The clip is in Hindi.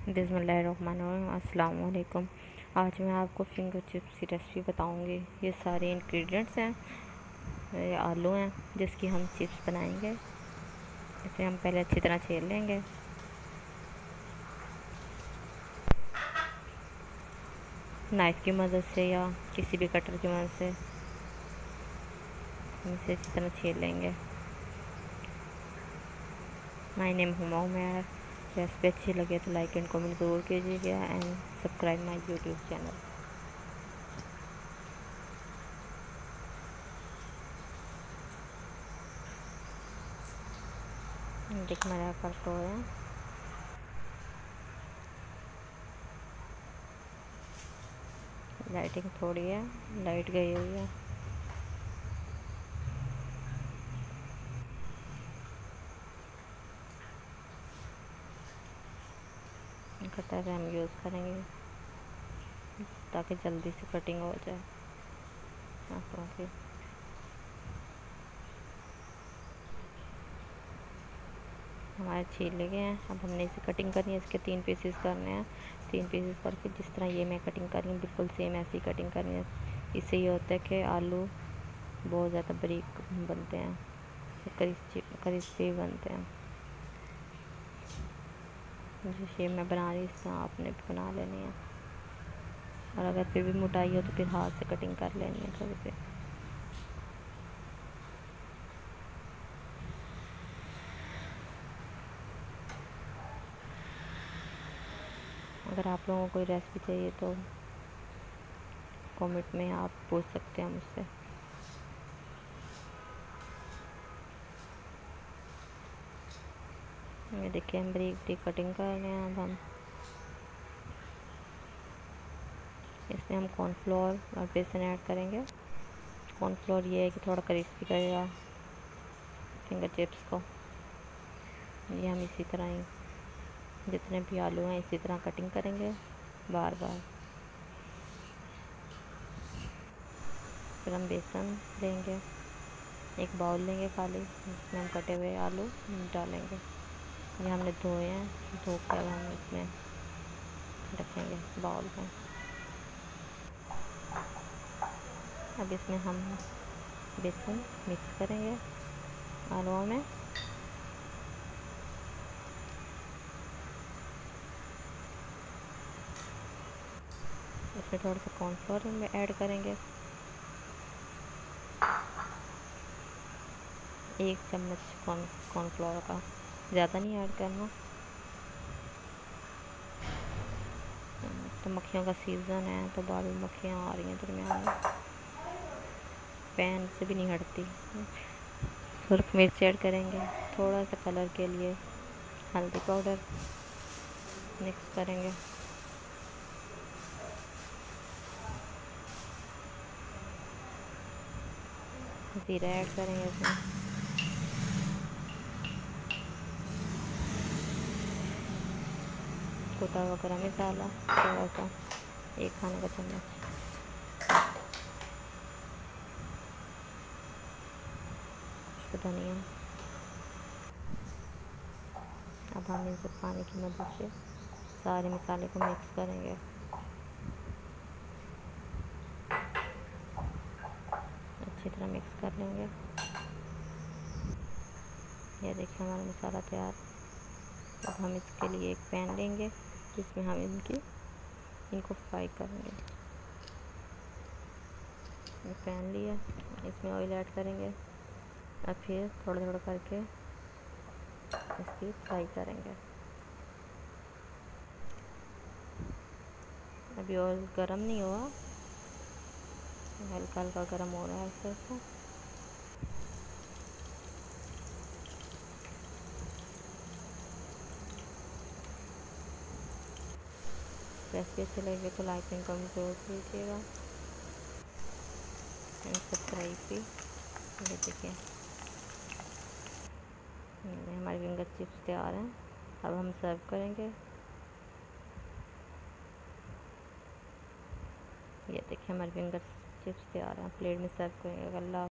बिस्मिल्लाहिर्रहमानिर्रहीम। अस्सलाम वालेकुम। आज मैं आपको फिंगर चिप्स की रेसिपी बताऊंगी। ये सारे इंग्रेडिएंट्स हैं। ये आलू हैं जिसकी हम चिप्स बनाएंगे। इसे हम पहले अच्छी तरह छील लेंगे। नाइफ़ की मदद से या किसी भी कटर की मदद से हम इसे अच्छी तरह छील लेंगे। My name Huma Umair. Recipe अच्छी लगे तो लाइक एंड कमेंट ज़रूर कीजिएगा and subscribe my YouTube channel. देखिए मेरा करते हुए लाइटिंग थोड़ी है, लाइट गई हुई है। कटर हम यूज़ करेंगे ताकि जल्दी से कटिंग हो जाए आलूओं की। हमारे छील गए हैं। अब हमने इसे कटिंग करनी है। इसके 3 पीसेस करने हैं। 3 पीसेस करके जिस तरह ये मैं कटिंग कर रही हूँ बिल्कुल सेम ऐसी कटिंग करनी है। इससे ये होता है कि आलू बहुत ज़्यादा बारीक बनते हैं, क्रिस्पी बनते हैं। जो शेप मैं बना रही हूँ इस तरह आपने भी बना लेनी है। और अगर फिर भी मोटाई हो तो फिर हाथ से कटिंग कर लेनी है थोड़ी सी। अगर आप लोगों को कोई रेसिपी चाहिए तो कमेंट में आप पूछ सकते हैं मुझसे। ये देखिए हम बारीक बारीक कटिंग कर रहे हैं। अब हम इसमें हम कॉर्नफ्लोर और बेसन ऐड करेंगे। कॉर्नफ्लोर ये है कि थोड़ा क्रिस्पी करेगा फिंगर चिप्स को। ये हम इसी तरह ही जितने भी आलू हैं इसी तरह कटिंग करेंगे बार बार। फिर हम बेसन लेंगे, एक बाउल लेंगे खाली, जिसमें हम कटे हुए आलू डालेंगे। ये हमने धोए हैं, धो कर हम इसमें रखेंगे बाउल में। अब इसमें हम बेसन मिक्स करेंगे आलूओं में। इसमें थोड़ा सा कॉर्नफ्लोर में ऐड करेंगे, 1 चम्मच कॉर्नफ्लोर का, ज़्यादा नहीं ऐड करना। तो मक्खियों का सीज़न है तो बाल मक्खियाँ आ रही हैं दरमियान में, पैन से भी नहीं हटती। सुरख मिर्च ऐड करेंगे थोड़ा सा कलर के लिए, हल्दी पाउडर मिक्स करेंगे। जीरा ऐड करेंगे इसमें। कुटा हुआ गरम मसाला थोड़ा सा, 1 खाने का चम्मच। धनिया। अब हम इसे पानी की मदद से सारे मसाले को मिक्स करेंगे। अच्छी तरह मिक्स कर लेंगे। ये देखिए हमारा मसाला तैयार। अब हम इसके लिए एक पैन लेंगे जिसमें हम इनको फ्राई करेंगे। ये पैन लिया, इसमें ऑयल ऐड करेंगे और फिर थोड़ा थोड़ा करके इसकी फ्राई करेंगे। अभी ऑयल गरम नहीं हुआ, हल्का हल्का गरम हो रहा है ऐसे। रेसिपी अच्छी लगे तो लाइक एंड कमेंट जरूर कीजिएगा एंड सब्सक्राइब भी। ये देखिए हमारे फिंगर चिप्स तैयार हैं। अब हम सर्व करेंगे। ये देखिए हमारे फिंगर चिप्स तैयार हैं, प्लेट में सर्व करेंगे। अल्लाह।